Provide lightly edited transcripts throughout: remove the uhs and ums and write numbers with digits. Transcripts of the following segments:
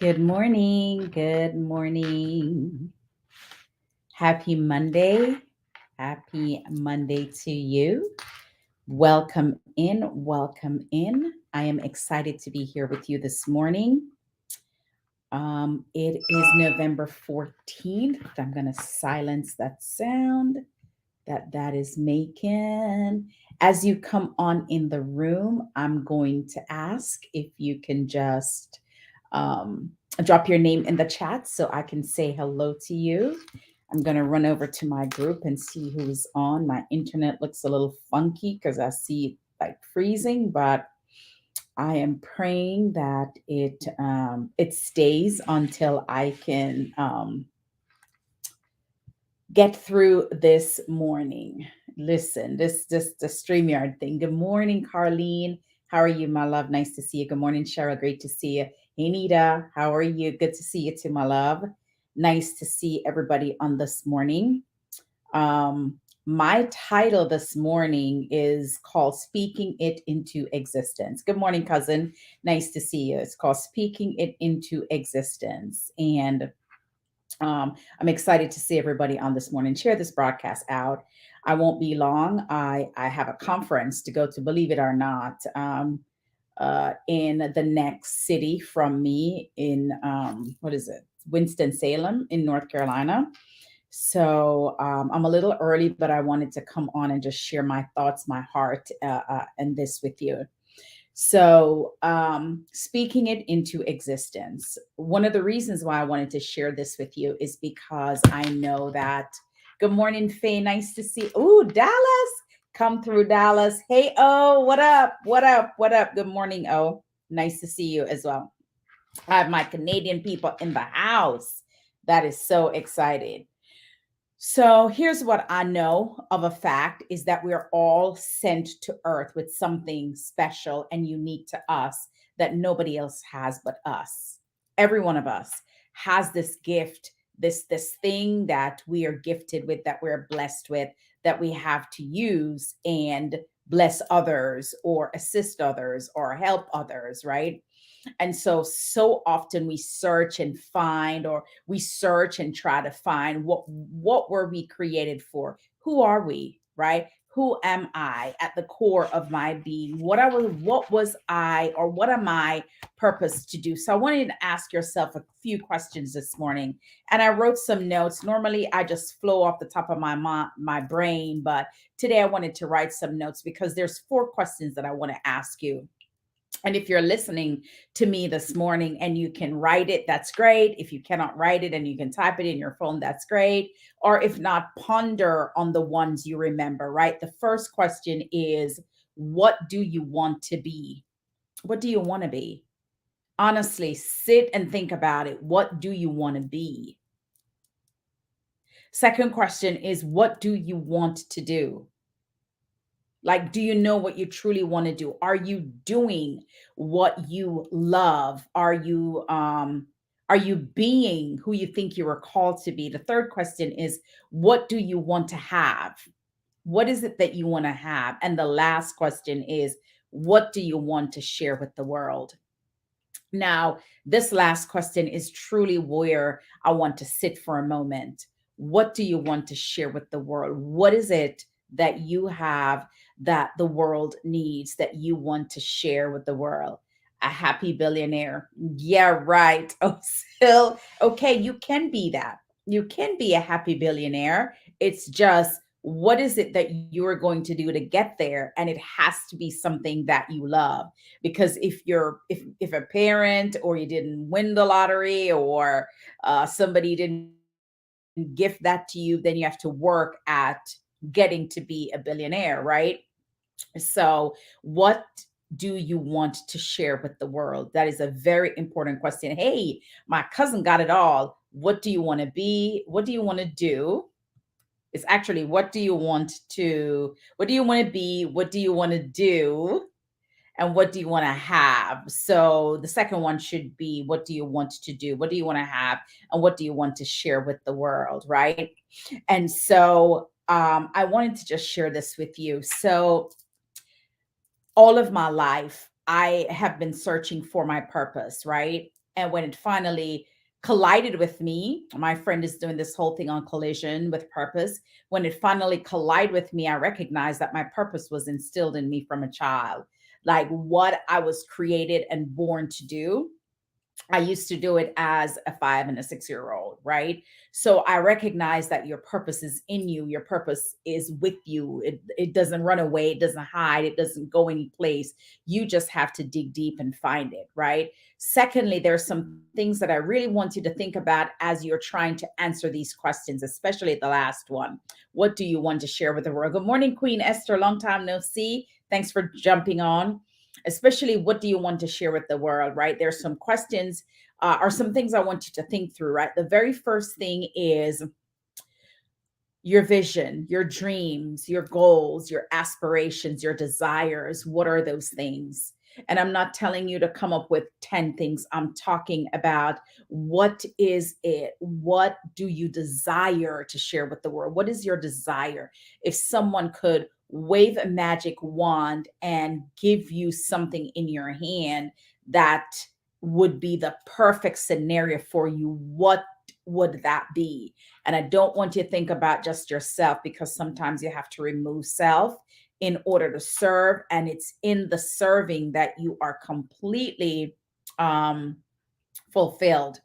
Good morning. Good morning. Happy Monday. Happy Monday to you. Welcome in. Welcome in. I am excited to be here with you this morning. It is November 14th. I'm going to silence that sound that is making. As you come on in the room, I'm going to ask if you can just um, drop your name in the chat so I can say hello to you. I'm going to run over to my group and see who's on. My internet looks a little funky because I see it like freezing, but I am praying that it stays until I can get through this morning. Listen, this the StreamYard thing. Good morning, Carlene. How are you, my love? Nice to see you. Good morning, Cheryl. Great to see you. Hey, Nita. How are you? Good to see you too, my love. Nice to see everybody on this morning. Um, my title this morning is called Speaking It into Existence. Good morning, cousin. Nice to see you. It's called Speaking It into Existence. And I'm excited to see everybody on this morning. Share this broadcast out. I won't be long. I have a conference to go to, believe it or not, in the next city from me in what is it? Winston-Salem in North Carolina. So I'm a little early, but I wanted to come on and just share my thoughts, my heart, and this with you. So, speaking it into existence. One of the reasons why I wanted to share this with you is because I know that. Good morning, Faye. Nice to see. Ooh, Dallas. Come through, Dallas. Hey, O. What up? What up? What up? Good morning, O. Nice to see you as well. I have my Canadian people in the house. That is so excited. So here's what I know of a fact is that we're all sent to earth with something special and unique to us that nobody else has but us. Every one of us has this gift, this thing that we are gifted with, that we're blessed with, that we have to use and bless others or assist others or help others, right? And so often we search and find, or we search and try to find what were we created for? Who are we, right? Who am I at the core of my being? What was I, or what am I purpose to do? So I wanted to ask yourself a few questions this morning. And I wrote some notes. Normally I just flow off the top of my brain, but today I wanted to write some notes because there's four questions that I want to ask you. And if you're listening to me this morning and you can write it, that's great. If you cannot write it and you can type it in your phone, that's great. Or if not, ponder on the ones you remember, right? The first question is, what do you want to be? What do you want to be? Honestly, sit and think about it. What do you want to be? Second question is, what do you want to do? Like, do you know what you truly want to do? Are you doing what you love? Are you being who you think you are called to be? The third question is, what do you want to have? What is it that you want to have? And the last question is, what do you want to share with the world? Now, this last question is truly where I want to sit for a moment. What do you want to share with the world? What is it that you have that the world needs, that you want to share with the world? A happy billionaire. Yeah, right. Oh, still, okay, you can be that. You can be a happy billionaire. It's just, what is it that you're going to do to get there? And it has to be something that you love, because if a parent, or you didn't win the lottery, or somebody didn't gift that to you, then you have to work at getting to be a billionaire, right? So what do you want to share with the world? That is a very important question. Hey, my cousin got it all. What do you want to be? What do you want to do? It's actually, what do you want to be? What do you want to do? And what do you want to have? So the second one should be, what do you want to do? What do you want to have? And what do you want to share with the world? Right. And so I wanted to just share this with you. So all of my life, I have been searching for my purpose, right? And when it finally collided with me, my friend is doing this whole thing on collision with purpose. When it finally collided with me, I recognized that my purpose was instilled in me from a child, like what I was created and born to do. I used to do it as a 5 and a 6-year-old, right? So I recognize that your purpose is in you. Your purpose is with you. It doesn't run away. It doesn't hide. It doesn't go any place. You just have to dig deep and find it, right? Secondly, there's some things that I really want you to think about as you're trying to answer these questions, especially the last one. What do you want to share with the world? Good morning, Queen Esther. Long time no see. Thanks for jumping on. Especially, what do you want to share with the world, right? There's some questions or some things I want you to think through, right? The very first thing is your vision, your dreams, your goals, your aspirations, your desires. What are those things? And I'm not telling you to come up with 10 things. I'm talking about, what is it? What do you desire to share with the world? What is your desire? If someone could wave a magic wand and give you something in your hand that would be the perfect scenario for you, what would that be? And I don't want you to think about just yourself, because sometimes you have to remove self in order to serve. And it's in the serving that you are completely um, fulfilled,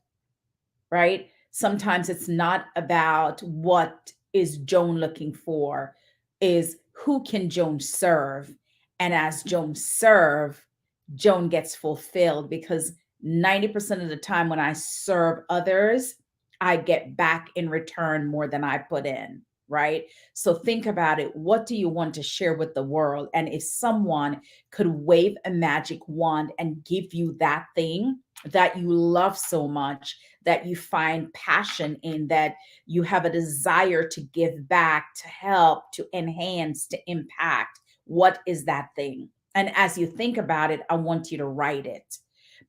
right? Sometimes it's not about what is Joan looking for, is who can Joan serve? And as Joan serve, Joan gets fulfilled, because 90% of the time when I serve others, I get back in return more than I put in, right? So think about it. What do you want to share with the world? And if someone could wave a magic wand and give you that thing that you love so much, that you find passion in, that you have a desire to give back, to help, to enhance, to impact, what is that thing? And as you think about it, I want you to write it,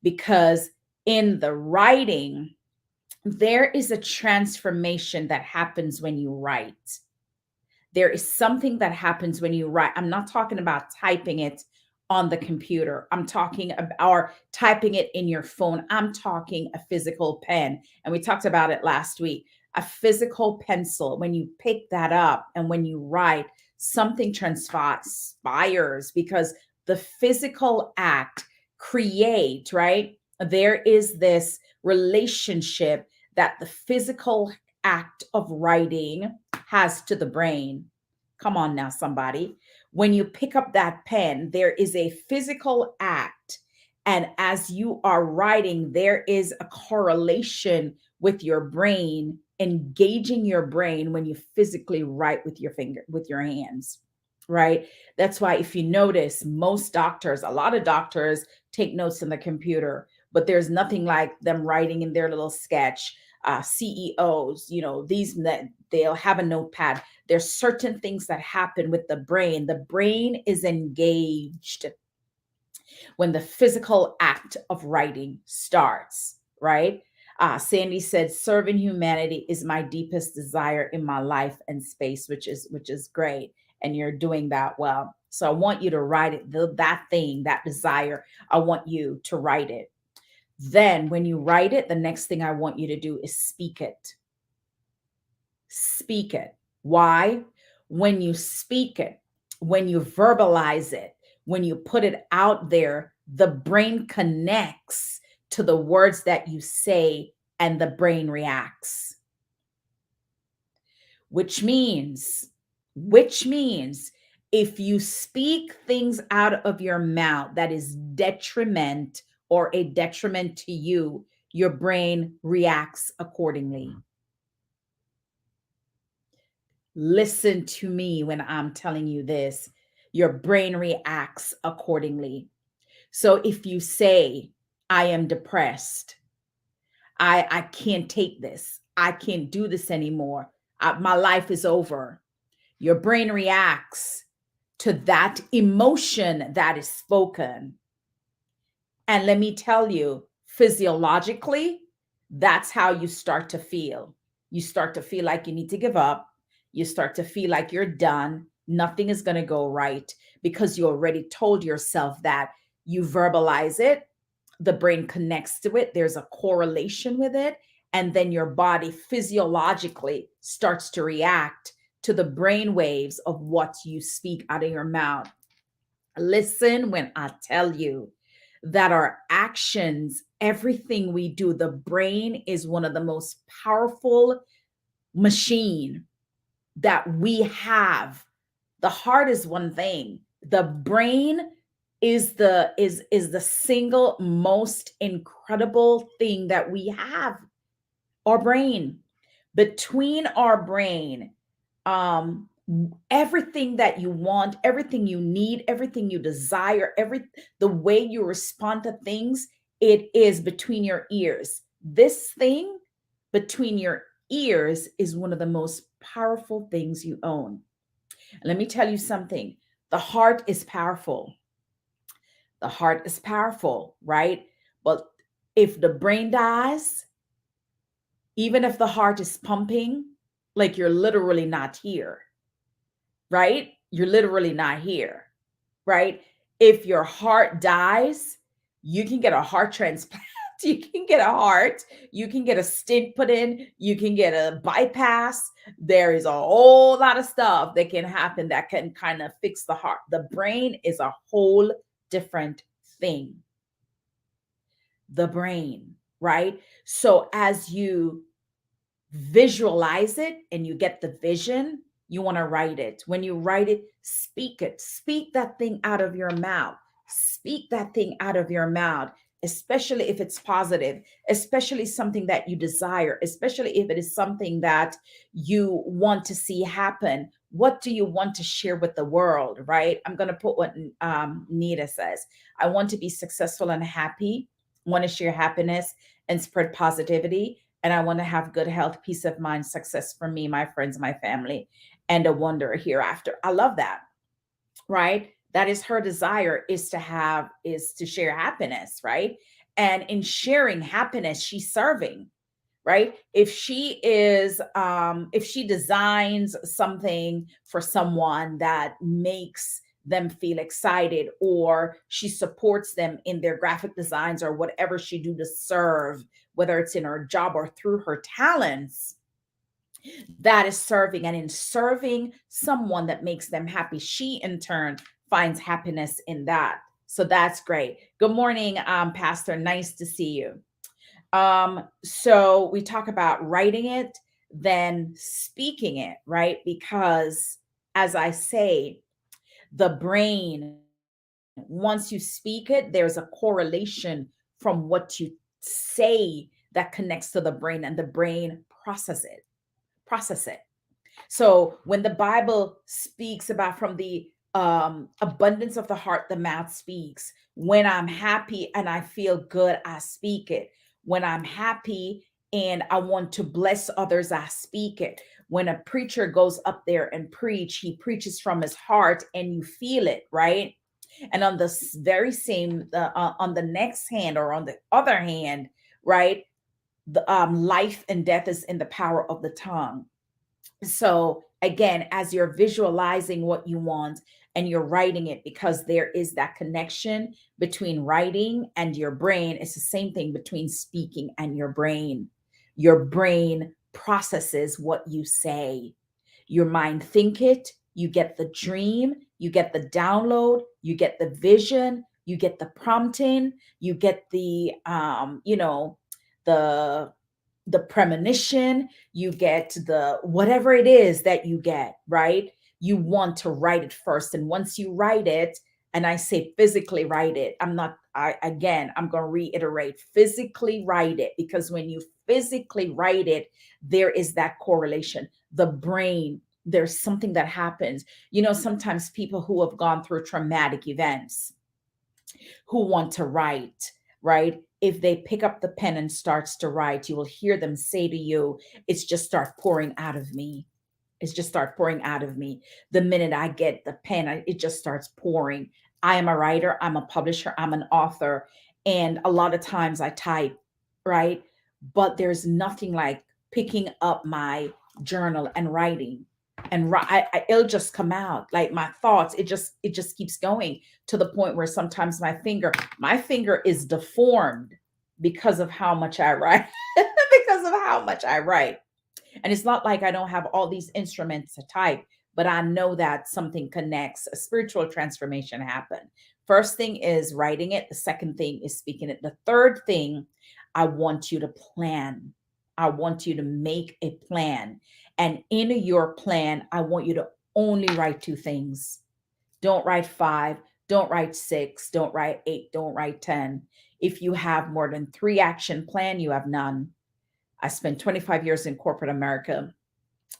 because in the writing, there is a transformation that happens when you write. There is something that happens when you write. I'm not talking about typing it on the computer. I'm talking about, or typing it in your phone. I'm talking a physical pen. And we talked about it last week. A physical pencil, when you pick that up and when you write, something transpires, because the physical act create, right? There is this relationship that the physical act of writing has to the brain. Come on now, somebody. When you pick up that pen, there is a physical act. And as you are writing, there is a correlation with your brain, engaging your brain when you physically write with your finger, with your hands, right? That's why, if you notice, most doctors, a lot of doctors take notes in the computer, but there's nothing like them writing in their little sketch. CEOs, they'll have a notepad. There's certain things that happen with the brain. The brain is engaged when the physical act of writing starts, right? Sandy said, serving humanity is my deepest desire in my life and space, which is great. And you're doing that well. So I want you to write it, that thing, that desire. I want you to write it. Then when you write it, the next thing I want you to do is speak it. Speak it. Why? When you speak it, when you verbalize it, when you put it out there, the brain connects to the words that you say and the brain reacts. Which means if you speak things out of your mouth that is detriment or a detriment to you, your brain reacts accordingly. Listen to me when I'm telling you this. Your brain reacts accordingly. So if you say, I am depressed, I can't take this, I can't do this anymore, my life is over, your brain reacts to that emotion that is spoken. And let me tell you, physiologically, that's how you start to feel. You start to feel like you need to give up. You start to feel like you're done. Nothing is going to go right, because you already told yourself that. You verbalize it. the brain connects to it. There's a correlation with it. And then your body physiologically starts to react to the brain waves of what you speak out of your mouth. Listen when I tell you that our actions, everything we do, the brain is one of the most powerful machine that we have. The heart is one thing. The brain is the single most incredible thing that we have. Our brain. Between our brain, um everything that you want, everything you need, everything you desire, the way you respond to things, it is between your ears. This thing between your ears is one of the most powerful things you own. Let me tell you something. The heart is powerful. The heart is powerful, right? But if the brain dies, even if the heart is pumping, like you're literally not here, right? You're literally not here, right? If your heart dies, you can get a heart transplant. You can get a heart, you can get a stent put in, you can get a bypass. There is a whole lot of stuff that can happen that can kind of fix the heart. The brain is a whole different thing. The brain, right? So as you visualize it and you get the vision, you want to write it. When you write it, speak it. Speak that thing out of your mouth. Speak that thing out of your mouth, especially if it's positive, especially something that you desire, especially if it is something that you want to see happen. What do you want to share with the world, right? I'm going to put what Nita says. I want to be successful and happy, want to share happiness and spread positivity, and I want to have good health, peace of mind, success for me, my friends, my family, and a wonder hereafter. I love that, right? That is her desire, is to share happiness, right? And in sharing happiness, she's serving, right? If she designs something for someone that makes them feel excited, or she supports them in their graphic designs or whatever she do to serve, whether it's in her job or through her talents, that is serving. And in serving someone that makes them happy, she in turn finds happiness in that. So that's great. Good morning, Pastor. Nice to see you. So we talk about writing it, then speaking it, right? Because as I say, the brain, once you speak it, there's a correlation from what you say that connects to the brain, and the brain process it. So when the Bible speaks about from the abundance of the heart, the mouth speaks. When I'm happy and I feel good, I speak it. When I'm happy and I want to bless others, I speak it. When a preacher goes up there and preach, he preaches from his heart and you feel it, right? And on the very same, on the next hand or on the other hand, right? The life and death is in the power of the tongue. So again, as you're visualizing what you want and you're writing it, because there is that connection between writing and your brain, it's the same thing between speaking and your brain. Your brain processes what you say. Your mind think it, you get the dream, you get the download, you get the vision, you get the prompting, you get the the premonition, you get the whatever it is that you get, right? You want to write it first. And once you write it, and I say physically write it, I'm going to reiterate, physically write it, because when you physically write it, there is that correlation. The brain, there's something that happens. Sometimes people who have gone through traumatic events who want to write, right? If they pick up the pen and starts to write, you will hear them say to you, it's just start pouring out of me. It's just start pouring out of me. The minute I get the pen, it just starts pouring. I am a writer, I'm a publisher, I'm an author. And a lot of times I type, right? But there's nothing like picking up my journal and writing. and it'll just come out like my thoughts. It just keeps going to the point where sometimes my finger is deformed because of how much I write. Because of how much I write. And it's not like I don't have all these instruments to type, but I know that something connects, a spiritual transformation happen. First thing is writing it. The second thing is speaking it. The third thing, I want you to plan. I want you to make a plan. And in your plan, I want you to only write two things. Don't write five, don't write six, don't write eight, don't write 10. If you have more than three action plan, you have none. I spent 25 years in corporate America.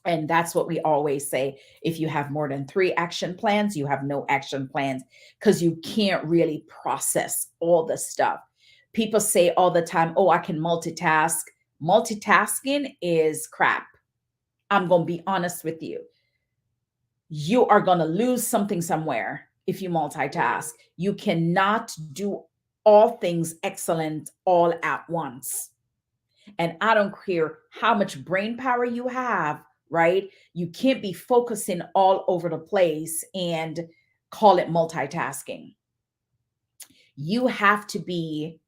And that's what we always say. If you have more than three action plans, you have no action plans because you can't really process all the stuff. People say all the time, oh, I can multitask. Multitasking is crap. I'm going to be honest with you. You are going to lose something somewhere if you multitask. You cannot do all things excellent all at once. And I don't care how much brain power you have, right? You can't be focusing all over the place and call it multitasking. You have to be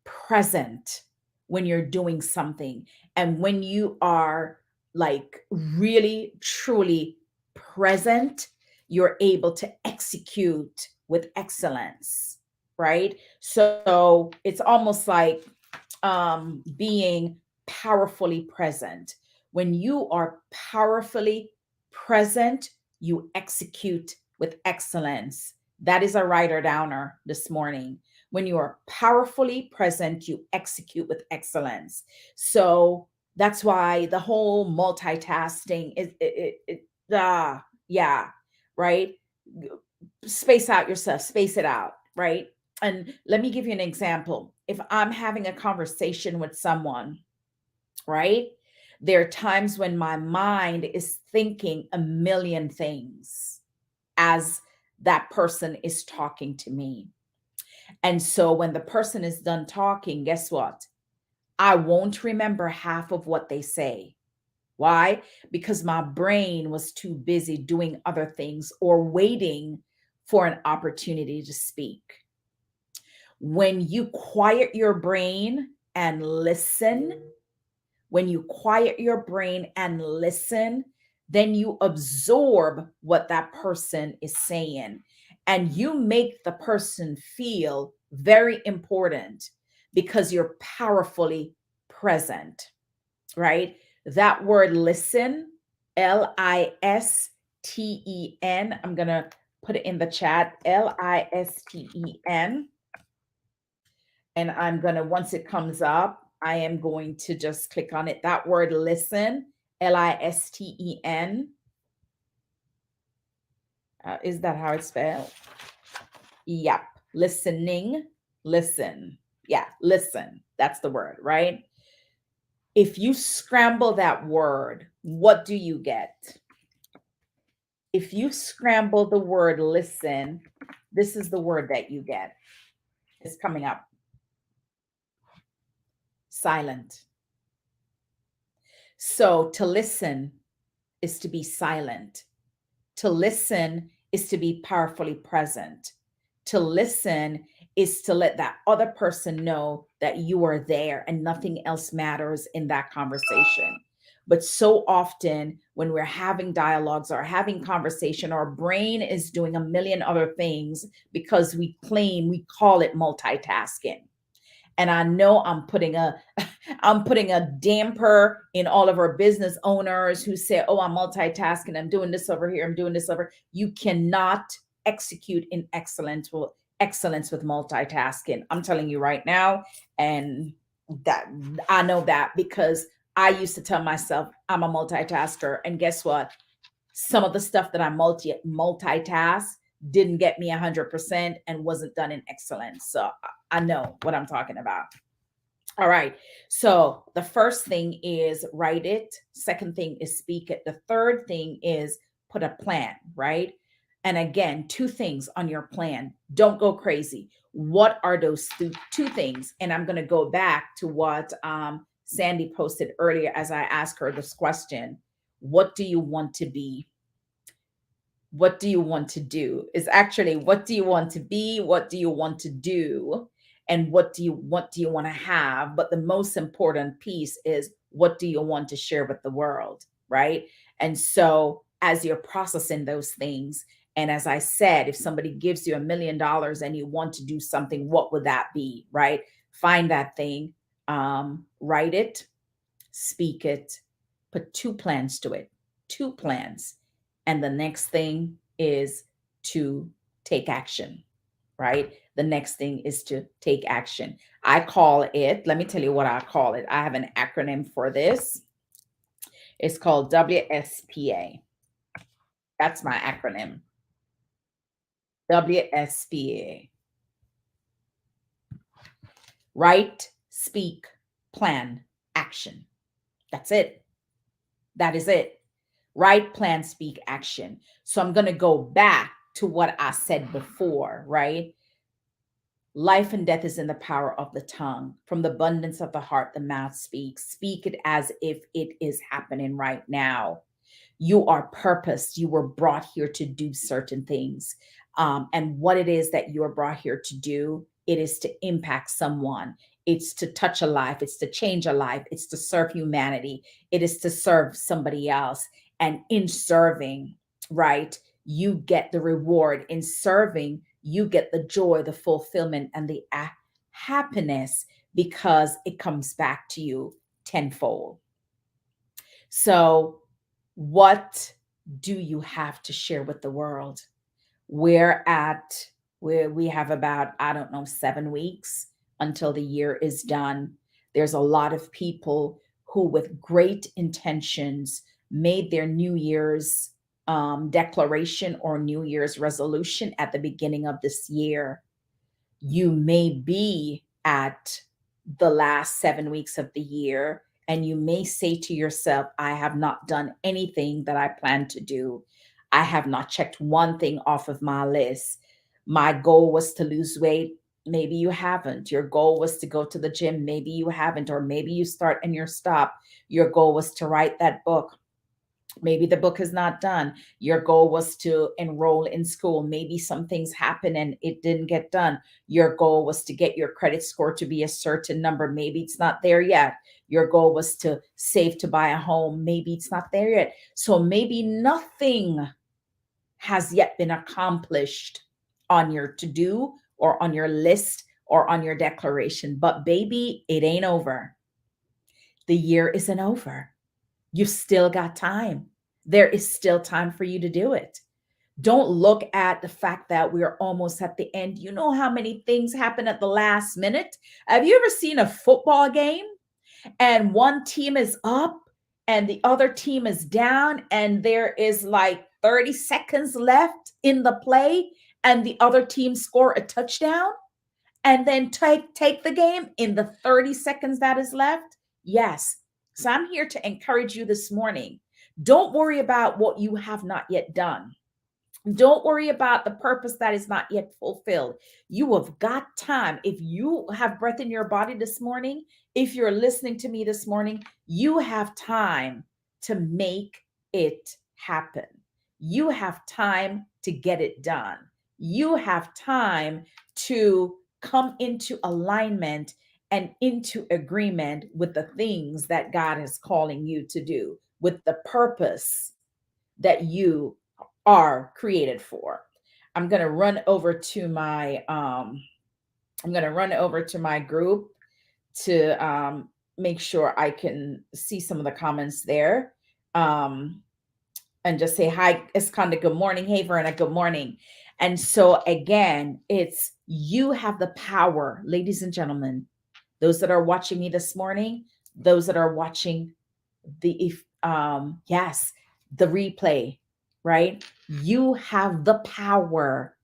present when you're doing something. And when you are like really, truly present, you're able to execute with excellence, right? So it's almost like being powerfully present. When you are powerfully present, you execute with excellence. That is a writer downer this morning. When you are powerfully present, you execute with excellence. So that's why the whole multitasking is yeah, right? Space out yourself, space it out, right? And let me give you an example. If I'm having a conversation with someone, right? There are times when my mind is thinking a million things as that person is talking to me. And so when the person is done talking, guess what? I won't remember half of what they say. Why? Because my brain was too busy doing other things or waiting for an opportunity to speak. When you quiet your brain and listen, when you quiet your brain and listen, then you absorb what that person is saying and you make the person feel very important because you're powerfully present, right? That word listen, Listen, I'm going to put it in the chat, Listen. And I'm going to, once it comes up, I am going to just click on it. That word listen, Listen. Is that how it's spelled? Yep. Listening, listen. Yeah, listen. That's the word, right? If you scramble that word, what do you get? If you scramble the word listen, this is the word that you get. It's coming up. Silent. So to listen is to be silent. To listen is to be powerfully present. To listen is to let that other person know that you are there and nothing else matters in that conversation. But so often when we're having dialogues or having conversation, our brain is doing a million other things because we call it multitasking. And I know I'm putting a damper in all of our business owners who say, oh, I'm multitasking, I'm doing this over here, I'm doing this over. You cannot execute in excellence with multitasking. I'm telling you right now. And that I know that because I used to tell myself I'm a multitasker. And guess what? Some of the stuff that I multitask didn't get me 100% and wasn't done in excellence. So I know what I'm talking about. All right. So the first thing is write it. Second thing is speak it. The third thing is put a plan, right? And again, two things on your plan. Don't go crazy. What are those two things? And I'm going to go back to what Sandy posted earlier as I asked her this question. what do you want to be? What do you want to do? Is actually, what do you want to be? What do you want to do? And what do you want to have? But the most important piece is, what do you want to share with the world, right? And so as you're processing those things, and as I said, if somebody gives you $1 million and you want to do something, what would that be, right? Find that thing, write it, speak it, put two plans to it, two plans. And the next thing is to take action, right? The next thing is to take action. I call it, let me tell you what I call it. I have an acronym for this. It's called WSPA. That's my acronym. WSPA. Write, speak, plan, action. That's it. That is it. Write, plan, speak, action. So I'm going to go back to what I said before, right? Life and death is in the power of the tongue. From the abundance of the heart, the mouth speaks. Speak it as if it is happening right now. You are purposed. You were brought here to do certain things. And what it is that you are brought here to do, it is to impact someone. It's to touch a life. It's to change a life. It's to serve humanity. It is to serve somebody else. And in serving, right, you get the reward. In serving, you get the joy, the fulfillment, and the happiness, because it comes back to you tenfold. So, what do you have to share with the world? We're at where we have about, I don't know, 7 weeks until the year is done. There's a lot of people who, with great intentions, made their New Year's declaration or New Year's resolution at the beginning of this year. You may be at the last 7 weeks of the year, and you may say to yourself, I have not done anything that I plan to do. I have not checked one thing off of my list. My goal was to lose weight. Maybe you haven't. Your goal was to go to the gym. Maybe you haven't. Or maybe you start and you stop. Your goal was to write that book. Maybe the book is not done. Your goal was to enroll in school. Maybe some things happen and it didn't get done. Your goal was to get your credit score to be a certain number. Maybe it's not there yet. Your goal was to save to buy a home. Maybe it's not there yet. So maybe nothing has yet been accomplished on your to do or on your list or on your declaration. But baby, it ain't over. The year isn't over. You've still got time. There is still time for you to do it. Don't look at the fact that we're almost at the end. You know how many things happen at the last minute? Have you ever seen a football game and one team is up and the other team is down, and there is like 30 seconds left in the play and the other team score a touchdown and then take the game in the 30 seconds that is left? Yes. So I'm here to encourage you this morning. Don't worry about what you have not yet done. Don't worry about the purpose that is not yet fulfilled. You have got time. If you have breath in your body this morning, if you're listening to me this morning, you have time to make it happen. You have time to get it done. You have time to come into alignment and into agreement with the things that God is calling you to do, with the purpose that you are created for. I'm going to run over to my group to make sure I can see some of the comments there. And just say hi, Esconda, good morning. Hey, Verna, good morning. And so again, it's, you have the power, ladies and gentlemen, those that are watching me this morning, those that are watching the yes, the replay, right? You have the power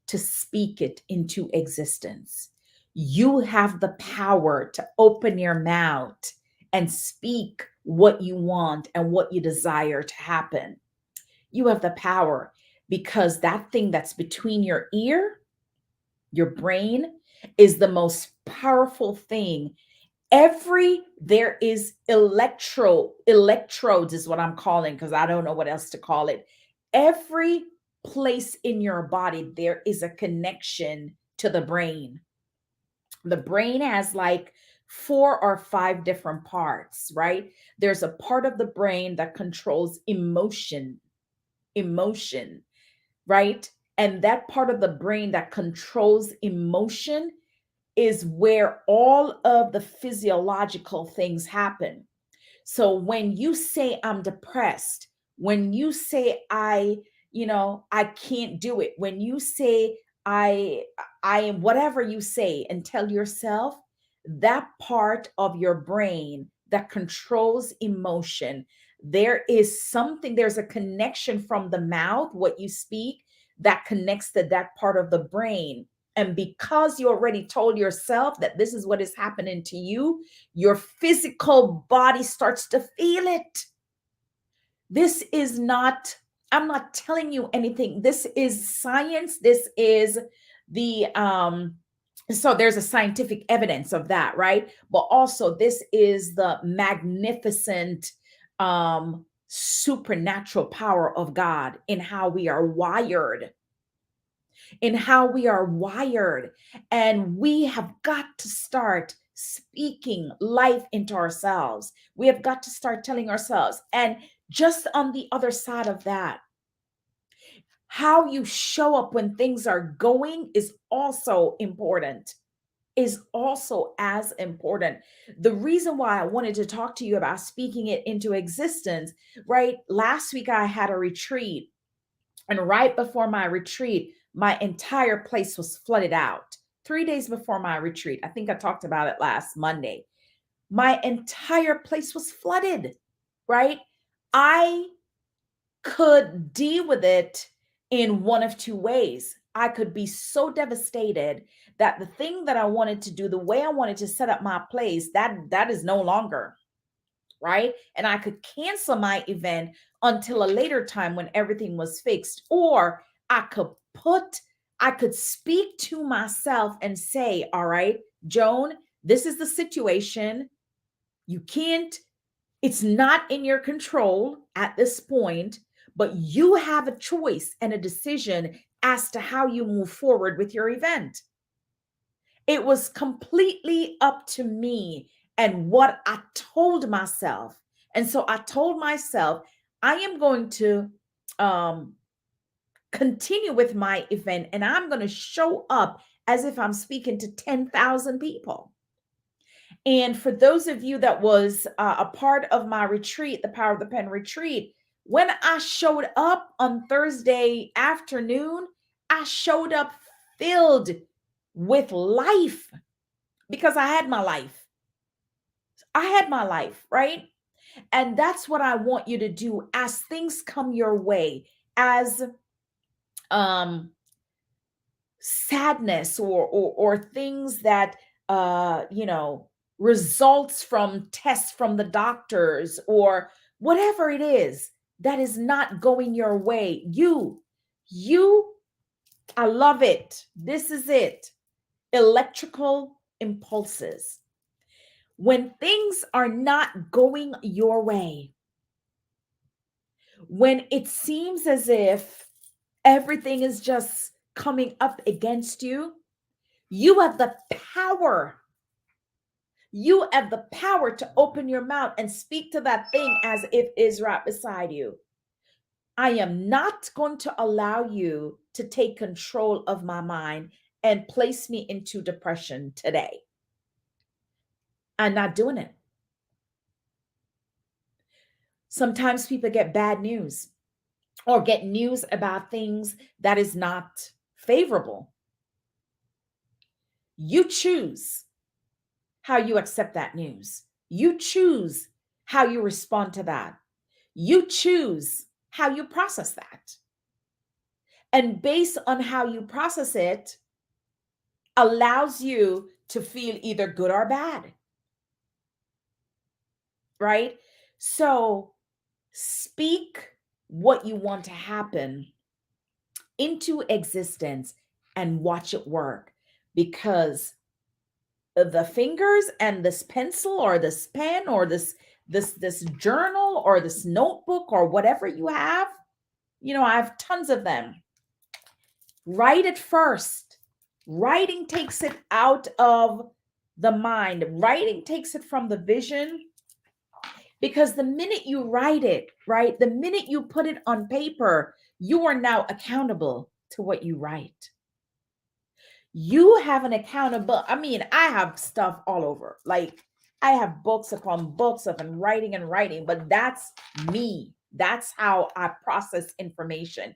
to speak it into existence. You have the power to open your mouth and speak what you want and what you desire to happen. You have the power, because that thing that's between your ear, your brain, is the most powerful thing There is electrodes is what I'm calling, because I don't know what else to call it. Every place in your body, there is a connection to the brain. The brain has like 4 or 5 different parts, right? There's a part of the brain that controls emotion, right? And that part of the brain that controls emotion is where all of the physiological things happen. So when you say I'm depressed, when you say I can't do it, when you say I I am, whatever you say and tell yourself, that part of your brain that controls emotion, there's a connection from the mouth, what you speak, that connects to that part of the brain. And because you already told yourself that this is what is happening to you, your physical body starts to feel it. This is not, I'm not telling you anything. This is science. This is so there's a scientific evidence of that, right? But also, this is the magnificent, supernatural power of God in how we are wired, in how we are wired. And we have got to start speaking life into ourselves. We have got to start telling ourselves. And just on the other side of that, how you show up when things are going is also important, is also as important. The reason why I wanted to talk to you about speaking it into existence, right? Last week I had a retreat, and right before my retreat, my entire place was flooded out. 3 days before my retreat, I think I talked about it last Monday. My entire place was flooded, right? I could deal with it in one of two ways. I could be so devastated that the thing that I wanted to do, the way I wanted to set up my place, that is no longer, right? And I could cancel my event until a later time when everything was fixed. Or I could speak to myself and say, all right, Joan, this is the situation. You can't, it's not in your control at this point, but you have a choice and a decision as to how you move forward with your event. It was completely up to me and what I told myself. And so I told myself, I am going to um, continue with my event, and I'm going to show up as if I'm speaking to 10,000 people. And for those of you that was a part of my retreat, the Power of the Pen retreat, when I showed up on Thursday afternoon, I showed up filled with life because I had my life. I had my life, right? And that's what I want you to do as things come your way, as um sadness or things that results from tests from the doctors, or whatever it is that is not going your way. You I love it. This is it. Electrical impulses. When things are not going your way, when it seems as if everything is just coming up against you, you have the power. You have the power to open your mouth and speak to that thing as if it is right beside you. I am not going to allow you to take control of my mind and place me into depression today. I'm not doing it. Sometimes people get bad news or get news about things that is not favorable. You choose how you accept that news. You choose how you respond to that. You choose how you process that. And based on how you process it, allows you to feel either good or bad. Right? So speak what you want to happen into existence and watch it work, because the fingers and this pencil or this pen or this journal or this notebook or whatever you have. I have tons of them. Write it first. Writing takes it out of the mind. Writing takes it from the vision, because the minute you write it, right, the minute you put it on paper, you are now accountable to what you write. You have an accountable. I mean, I have stuff all over. Like, I have books upon books of and writing, but that's me. That's how I process information.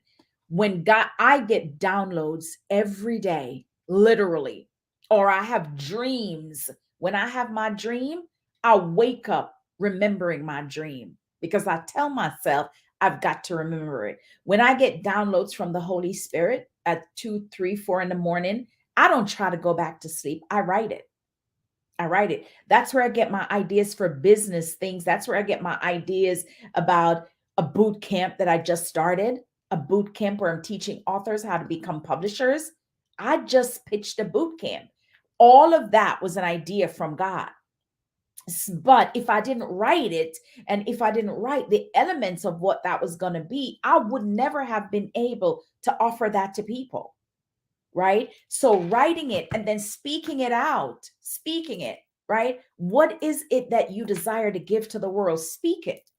I get downloads every day, literally, or I have dreams. When I have my dream, I wake up remembering my dream, because I tell myself I've got to remember it. When I get downloads from the Holy Spirit at 2, 3, 4 in the morning, I don't try to go back to sleep. I write it. That's where I get my ideas for business things. That's where I get my ideas about a boot camp that I just started, a boot camp where I'm teaching authors how to become publishers. I just pitched a boot camp. All of that was an idea from God. But if I didn't write it, and if I didn't write the elements of what that was going to be, I would never have been able to offer that to people. Right? So writing it and then speaking it out, right? What is it that you desire to give to the world? Speak it,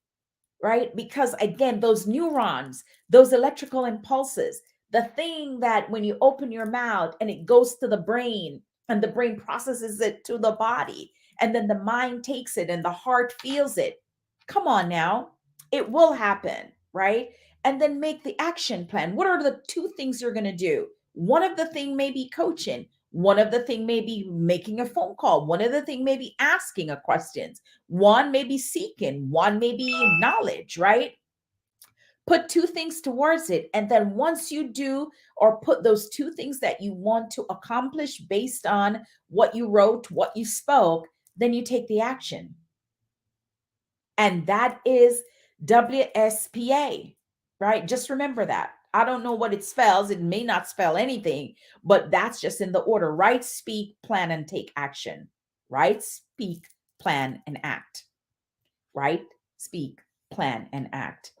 right? Because again, those neurons, those electrical impulses, the thing that when you open your mouth and it goes to the brain and the brain processes it to the body, and then the mind takes it and the heart feels it. Come on now, it will happen, right? And then make the action plan. What are the 2 things you're going to do? One of the thing may be coaching. One of the thing may be making a phone call. One of the thing may be asking a questions. One may be seeking. One may be knowledge, right? Put 2 things towards it. And then once you do, or put those 2 things that you want to accomplish based on what you wrote, what you spoke, then you take the action. And that is WSPA, right? Just remember that. I don't know what it spells. It may not spell anything, but that's just in the order. Write, speak, plan, and take action. Write, speak, plan, and act. Write, speak, plan, and act.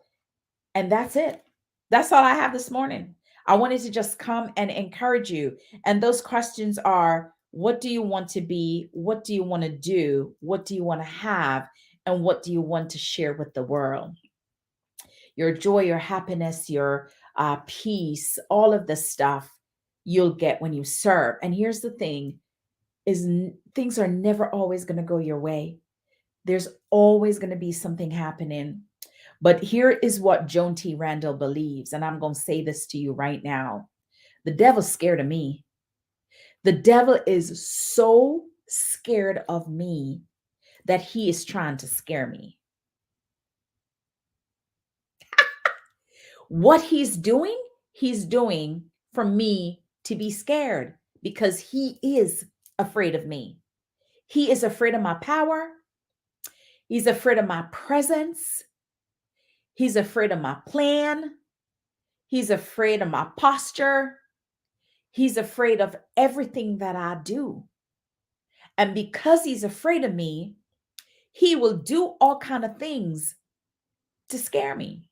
And that's it. That's all I have this morning. I wanted to just come and encourage you. And those questions are: what do you want to be? What do you want to do? What do you want to have? And what do you want to share with the world? Your joy, your happiness, your peace, all of the stuff you'll get when you serve. And here's the thing: things are never always going to go your way. There's always going to be something happening. But here is what Joan T. Randall believes, and I'm going to say this to you right now. The devil's scared of me. The devil is so scared of me that he is trying to scare me. What he's doing for me to be scared, because he is afraid of me. He is afraid of my power. He's afraid of my presence. He's afraid of my plan. He's afraid of my posture. He's afraid of everything that I do. And because he's afraid of me, he will do all kinds of things to scare me.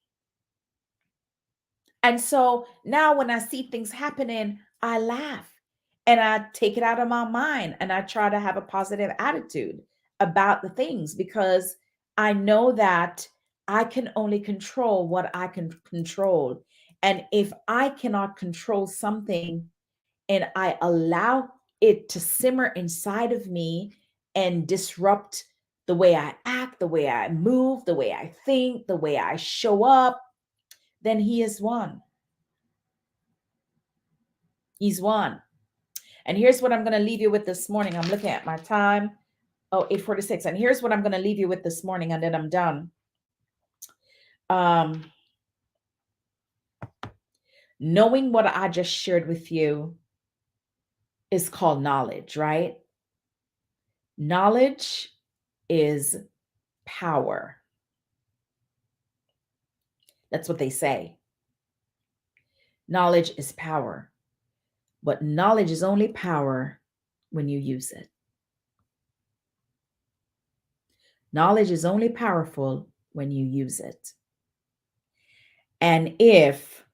And so now when I see things happening, I laugh and I take it out of my mind, and I try to have a positive attitude about the things, because I know that I can only control what I can control. And if I cannot control something and I allow it to simmer inside of me and disrupt the way I act, the way I move, the way I think, the way I show up, then he has won. He's won. And here's what I'm going to leave you with this morning. I'm looking at my time. Oh, 8:46. And here's what I'm going to leave you with this morning, and then I'm done. Knowing what I just shared with you is called knowledge, right? Knowledge is power. That's what they say. Knowledge is power. But knowledge is only power when you use it. Knowledge is only powerful when you use it. And if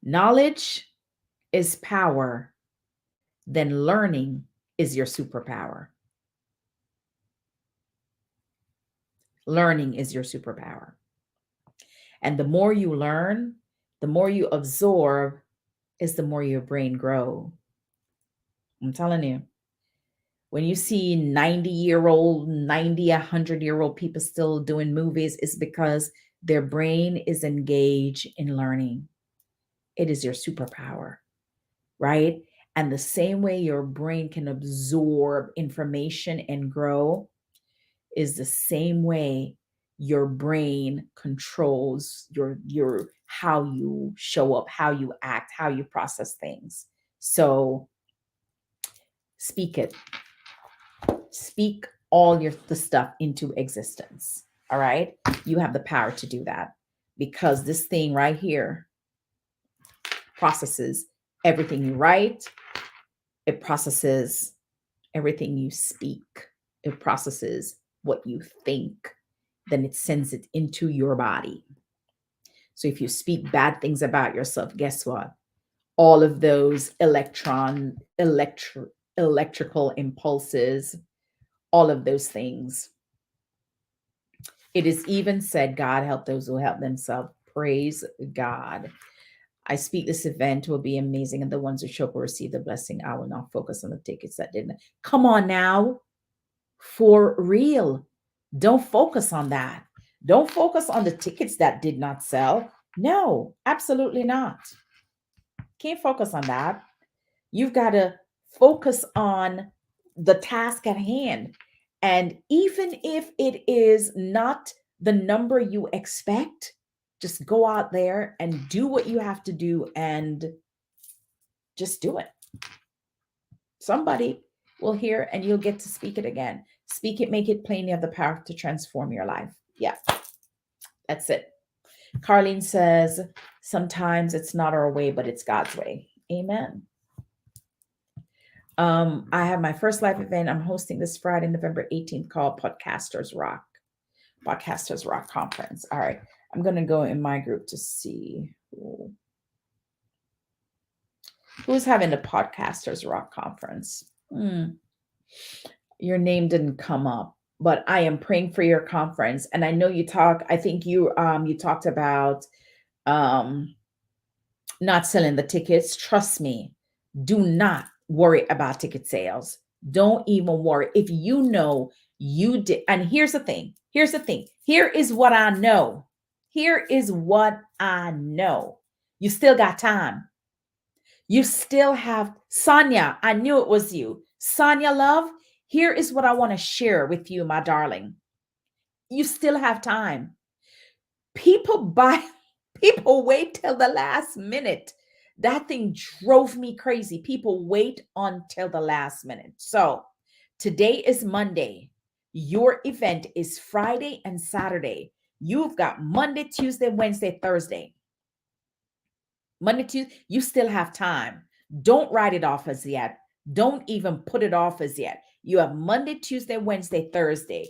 knowledge is power, then learning is your superpower. Learning is your superpower. And the more you learn, the more you absorb, is the more your brain grow. I'm telling you, when you see 90-year-old, 90, 100-year-old people still doing movies, it's because their brain is engaged in learning. It is your superpower, right? And the same way your brain can absorb information and grow is the same way your brain controls your how you show up, how you act, how you process things. So speak it. Speak all the stuff into existence. All right? You have the power to do that because this thing right here processes everything you write. It processes everything you speak. It processes what you think. Then it sends it into your body. So if you speak bad things about yourself, guess what? All of those electrical impulses, all of those things. It is even said, God help those who help themselves. Praise God. I speak this event will be amazing, and the ones who show up will receive the blessing. I will not focus on the tickets that didn't. Come on now. For real. Don't focus on that. Don't focus on the tickets that did not sell. No, absolutely not. Can't focus on that. You've got to focus on the task at hand. And even if it is not the number you expect, just go out there and do what you have to do and just do it. Somebody will hear and you'll get to speak it again. Speak it, make it plain. You have the power to transform your life. Yeah, that's it. Carlene says, sometimes it's not our way, but it's God's way. Amen. I have my first live event. I'm hosting this Friday, November 18th, called Podcasters Rock Conference. All right. I'm going to go in my group to see who's having the Podcasters Rock Conference. Your name didn't come up, but I am praying for your conference. And I know I think you talked about not selling the tickets. Trust me, do not worry about ticket sales. Don't even worry. If you know you did, and here's the thing. Here is what I know. You still got time. You still have Sonia. I knew it was you. Sonia, love, here is what I want to share with you, my darling. You still have time. People wait till the last minute. That thing drove me crazy. People wait until the last minute. So today is Monday. Your event is Friday and Saturday. You've got Monday, Tuesday, Wednesday, Thursday. Monday, Tuesday, you still have time. Don't write it off as yet. Don't even put it off as yet. You have Monday, Tuesday, Wednesday, Thursday.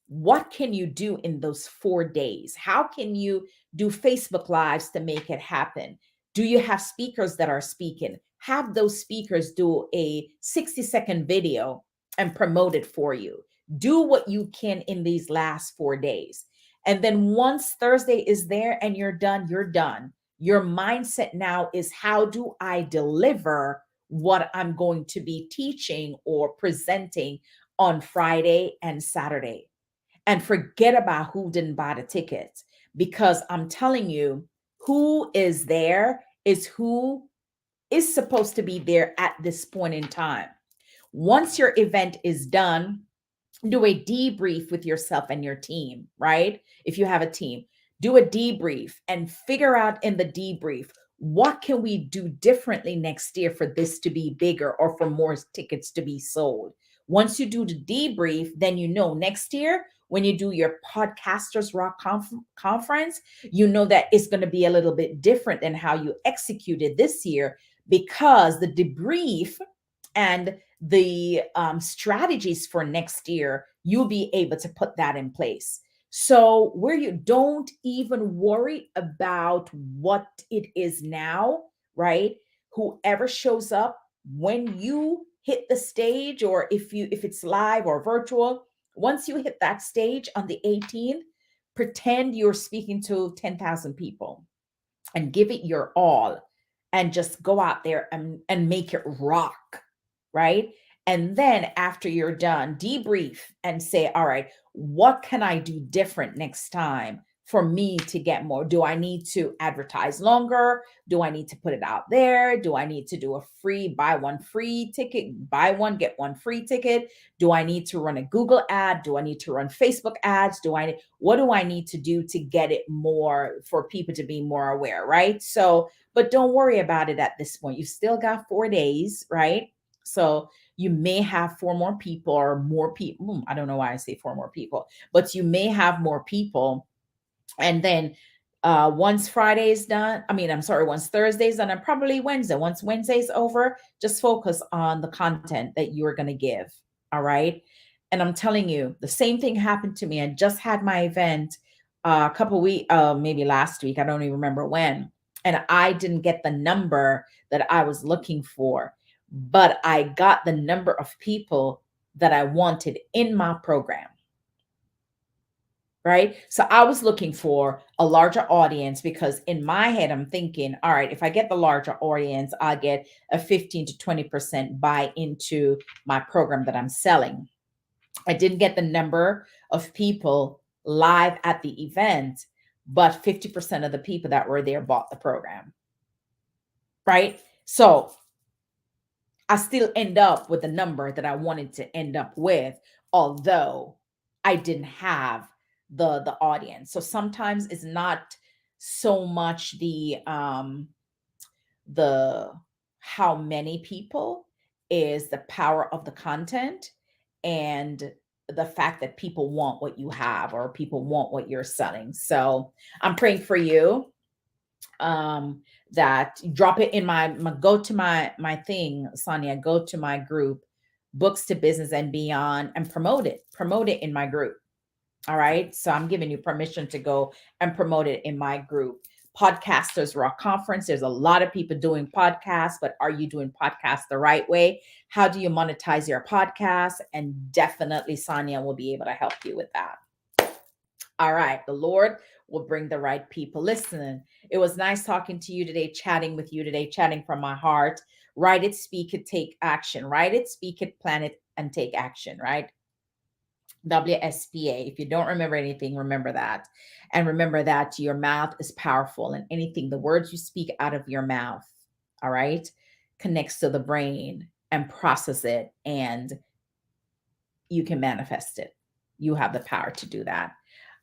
What can you do in those 4 days? How can you do Facebook Lives to make it happen? Do you have speakers that are speaking? Have those speakers do a 60-second video and promote it for you. Do what you can in these last 4 days. And then once Thursday is there and you're done, you're done. Your mindset now is, how do I deliver what I'm going to be teaching or presenting on Friday and Saturday? And forget about who didn't buy the tickets, because I'm telling you, who is there is who is supposed to be there at this point in time. Once your event is done, do a debrief with yourself and your team, right? If you have a team, do a debrief and figure out in the debrief, what can we do differently next year for this to be bigger or for more tickets to be sold? Once you do the debrief, then you know next year when you do your Podcasters Rock conference, you know that it's going to be a little bit different than how you executed this year, because the debrief and the strategies for next year, you'll be able to put that in place. So where you don't even worry about what it is now, right? Whoever shows up when you hit the stage, or if it's live or virtual, once you hit that stage on the 18th, pretend you're speaking to 10,000 people and give it your all, and just go out there and make it rock, right? And then after you're done, debrief and say, all right, what can I do different next time for me to get more? Do I need to advertise longer? Do I need to put it out there? Do I need to do a free buy one free ticket, buy one, get one free ticket? Do I need to run a Google ad? Do I need to run Facebook ads? What do I need to do to get it more, for people to be more aware, right? So, but don't worry about it at this point. You still got 4 days, right? So you may have four more people or more people. I don't know why I say four more people, but you may have more people. And then once Friday is done, once Thursday is done, and probably Wednesday, once Wednesday's over, just focus on the content that you are going to give. All right. And I'm telling you, the same thing happened to me. I just had my event a couple weeks, maybe last week. I don't even remember when. And I didn't get the number that I was looking for, but I got the number of people that I wanted in my program. Right. So I was looking for a larger audience, because in my head, I'm thinking, all right, if I get the larger audience, I'll get a 15 to 20% buy into my program that I'm selling. I didn't get the number of people live at the event, but 50% of the people that were there bought the program. Right. So I still end up with the number that I wanted to end up with, although I didn't have the audience. So sometimes it's not so much the how many people, is the power of the content, and the fact that people want what you have, or people want what you're selling. So I'm praying for you, that drop it in my go to my thing, Sonia, go to my group, Books to Business and Beyond, and promote it in my group. All right. So I'm giving you permission to go and promote it in my group. Podcasters Rock Conference. There's a lot of people doing podcasts, but are you doing podcasts the right way? How do you monetize your podcast? And definitely Sonia will be able to help you with that. All right. The Lord will bring the right people. Listen, it was nice talking to you today, chatting with you today, chatting from my heart. Write it, speak it, take action. Write it, speak it, plan it, and take action, right? WSPA. If you don't remember anything, remember that. And remember that your mouth is powerful, and anything, the words you speak out of your mouth, all right, connects to the brain and process it, and you can manifest it. You have the power to do that.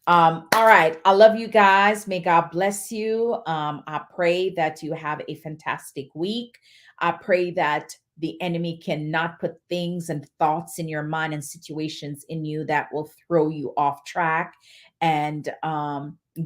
All right. I love you guys. May God bless you. I pray that you have a fantastic week. I pray that the enemy cannot put things and thoughts in your mind and situations in you that will throw you off track and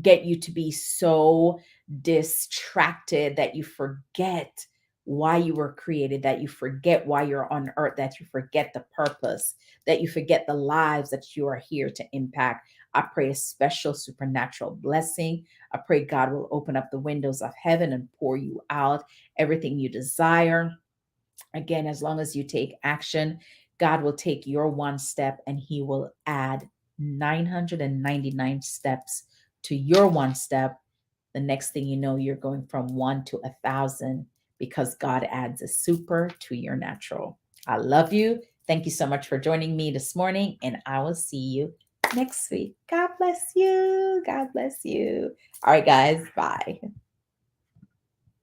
get you to be so distracted that you forget why you were created, that you forget why you're on earth, that you forget the purpose, that you forget the lives that you are here to impact. I pray a special supernatural blessing. I pray God will open up the windows of heaven and pour you out everything you desire. Again, as long as you take action, God will take your one step and he will add 999 steps to your one step. The next thing you know, you're going from 1 to 1,000, because God adds a super to your natural. I love you. Thank you so much for joining me this morning, and I will see you next week. God bless you. God bless you. All right, guys. Bye.